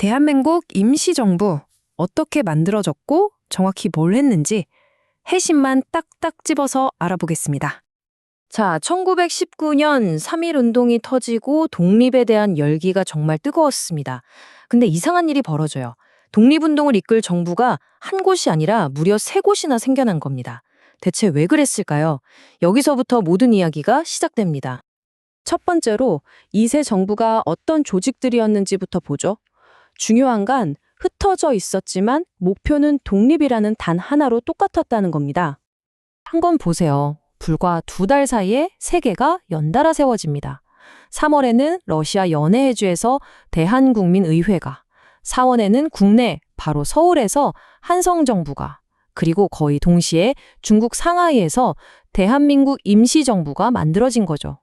대한민국 임시정부 어떻게 만들어졌고 정확히 뭘 했는지 해심만 딱딱 집어서 알아보겠습니다. 자, 1919년 3.1 운동이 터지고 독립에 대한 열기가 정말 뜨거웠습니다. 근데 이상한 일이 벌어져요. 독립운동을 이끌 정부가 한 곳이 아니라 무려 세 곳이나 생겨난 겁니다. 대체 왜 그랬을까요? 여기서부터 모든 이야기가 시작됩니다. 첫 번째로 이 세 정부가 어떤 조직들이었는지부터 보죠. 중요한 건 흩어져 있었지만 목표는 독립이라는 단 하나로 똑같았다는 겁니다. 한번 보세요. 불과 2달 사이에 세 개가 연달아 세워집니다. 3월에는 러시아 연해해주에서 대한국민의회가, 4월에는 국내, 바로 서울에서 한성정부가, 그리고 거의 동시에 중국 상하이에서 대한민국 임시정부가 만들어진 거죠.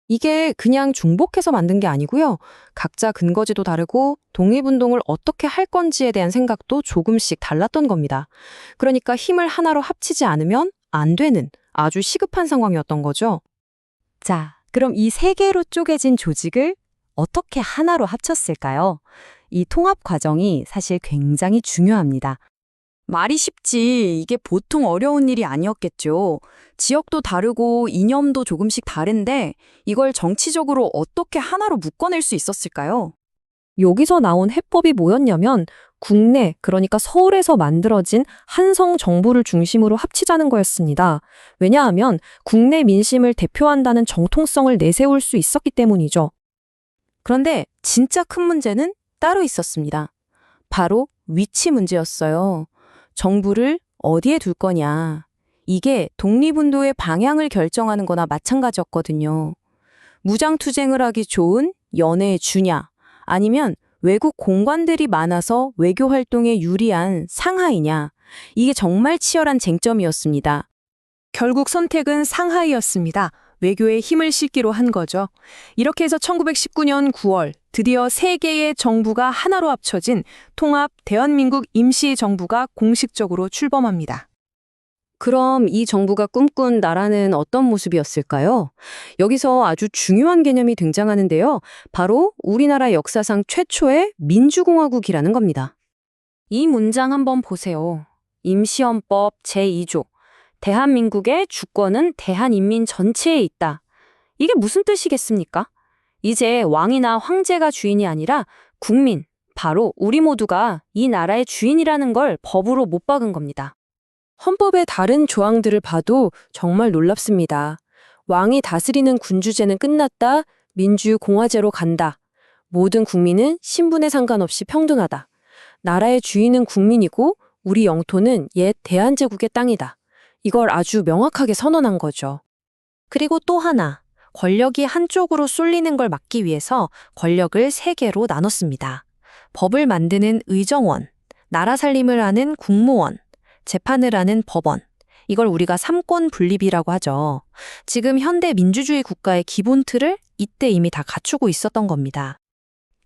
이게 그냥 중복해서 만든 게 아니고요. 각자 근거지도 다르고 독립운동을 어떻게 할 건지에 대한 생각도 조금씩 달랐던 겁니다. 그러니까 힘을 하나로 합치지 않으면 안 되는 아주 시급한 상황이었던 거죠. 자, 그럼 이 세 개로 쪼개진 조직을 어떻게 하나로 합쳤을까요? 이 통합 과정이 사실 굉장히 중요합니다. 말이 쉽지 이게 보통 어려운 일이 아니었겠죠. 지역도 다르고 이념도 조금씩 다른데 이걸 정치적으로 어떻게 하나로 묶어낼 수 있었을까요? 여기서 나온 해법이 뭐였냐면 국내, 그러니까 서울에서 만들어진 한성 정부를 중심으로 합치자는 거였습니다. 왜냐하면 국내 민심을 대표한다는 정통성을 내세울 수 있었기 때문이죠. 그런데 진짜 큰 문제는 따로 있었습니다. 바로 위치 문제였어요. 정부를 어디에 둘 거냐. 이게 독립운동의 방향을 결정하는 거나 마찬가지였거든요. 무장투쟁을 하기 좋은 연해에 주냐, 아니면 외국 공관들이 많아서 외교 활동에 유리한 상하이냐. 이게 정말 치열한 쟁점이었습니다. 결국 선택은 상하이였습니다. 외교에 힘을 싣기로 한 거죠. 이렇게 해서 1919년 9월 드디어 세 개의 정부가 하나로 합쳐진 통합 대한민국 임시정부가 공식적으로 출범합니다. 그럼 이 정부가 꿈꾼 나라는 어떤 모습이었을까요? 여기서 아주 중요한 개념이 등장하는데요. 바로 우리나라 역사상 최초의 민주공화국이라는 겁니다. 이 문장 한번 보세요. 임시헌법 제2조. 대한민국의 주권은 대한인민 전체에 있다. 이게 무슨 뜻이겠습니까? 이제 왕이나 황제가 주인이 아니라 국민, 바로 우리 모두가 이 나라의 주인이라는 걸 법으로 못 박은 겁니다. 헌법의 다른 조항들을 봐도 정말 놀랍습니다. 왕이 다스리는 군주제는 끝났다, 민주공화제로 간다. 모든 국민은 신분에 상관없이 평등하다. 나라의 주인은 국민이고 우리 영토는 옛 대한제국의 땅이다. 이걸 아주 명확하게 선언한 거죠. 그리고 또 하나, 권력이 한쪽으로 쏠리는 걸 막기 위해서 권력을 세 개로 나눴습니다. 법을 만드는 의정원, 나라 살림을 하는 국무원, 재판을 하는 법원. 이걸 우리가 삼권 분립이라고 하죠. 지금 현대 민주주의 국가의 기본 틀을 이때 이미 다 갖추고 있었던 겁니다.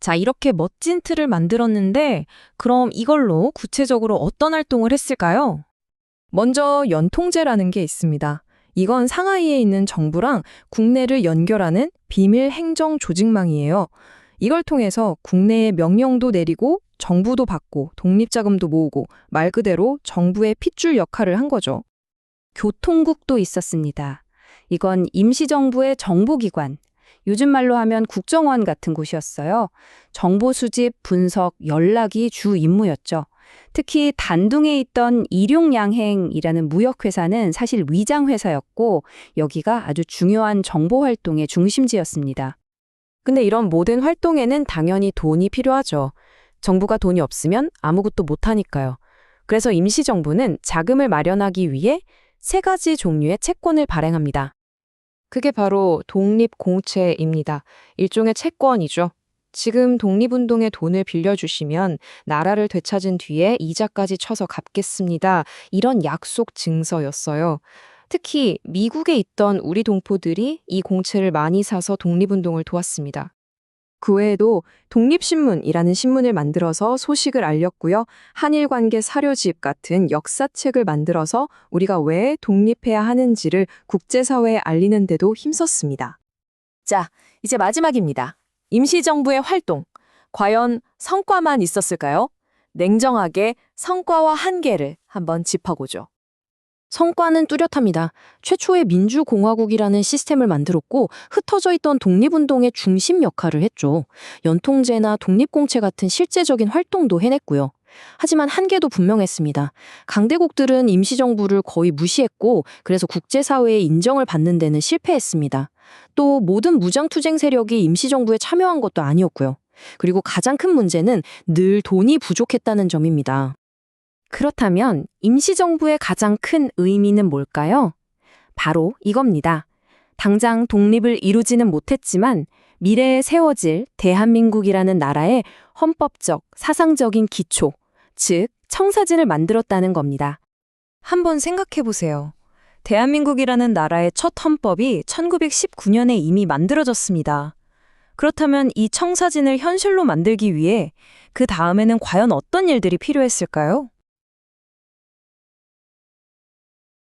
자, 이렇게 멋진 틀을 만들었는데 그럼 이걸로 구체적으로 어떤 활동을 했을까요? 먼저 연통제라는 게 있습니다. 이건 상하이에 있는 정부랑 국내를 연결하는 비밀 행정 조직망이에요. 이걸 통해서 국내에 명령도 내리고 정부도 받고 독립자금도 모으고 말 그대로 정부의 핏줄 역할을 한 거죠. 교통국도 있었습니다. 이건 임시정부의 정보기관, 요즘 말로 하면 국정원 같은 곳이었어요. 정보 수집, 분석, 연락이 주 임무였죠. 특히 단둥에 있던 일용양행이라는 무역회사는 사실 위장회사였고 여기가 아주 중요한 정보활동의 중심지였습니다. 근데 이런 모든 활동에는 당연히 돈이 필요하죠. 정부가 돈이 없으면 아무것도 못하니까요. 그래서 임시정부는 자금을 마련하기 위해 3가지 종류의 채권을 발행합니다. 그게 바로 독립공채입니다. 일종의 채권이죠. 지금 독립운동에 돈을 빌려주시면 나라를 되찾은 뒤에 이자까지 쳐서 갚겠습니다. 이런 약속 증서였어요. 특히 미국에 있던 우리 동포들이 이 공채를 많이 사서 독립운동을 도왔습니다. 그 외에도 독립신문이라는 신문을 만들어서 소식을 알렸고요. 한일관계 사료집 같은 역사책을 만들어서 우리가 왜 독립해야 하는지를 국제사회에 알리는 데도 힘썼습니다. 자, 이제 마지막입니다. 임시정부의 활동. 과연 성과만 있었을까요? 냉정하게 성과와 한계를 한번 짚어보죠. 성과는 뚜렷합니다. 최초의 민주공화국이라는 시스템을 만들었고 흩어져 있던 독립운동의 중심 역할을 했죠. 연통제나 독립공채 같은 실제적인 활동도 해냈고요. 하지만 한계도 분명했습니다. 강대국들은 임시정부를 거의 무시했고 그래서 국제사회의 인정을 받는 데는 실패했습니다. 또 모든 무장투쟁 세력이 임시정부에 참여한 것도 아니었고요. 그리고 가장 큰 문제는 늘 돈이 부족했다는 점입니다. 그렇다면 임시정부의 가장 큰 의미는 뭘까요? 바로 이겁니다. 당장 독립을 이루지는 못했지만 미래에 세워질 대한민국이라는 나라의 헌법적, 사상적인 기초, 즉 청사진을 만들었다는 겁니다. 한번 생각해 보세요. 대한민국이라는 나라의 첫 헌법이 1919년에 이미 만들어졌습니다. 그렇다면 이 청사진을 현실로 만들기 위해 그 다음에는 과연 어떤 일들이 필요했을까요?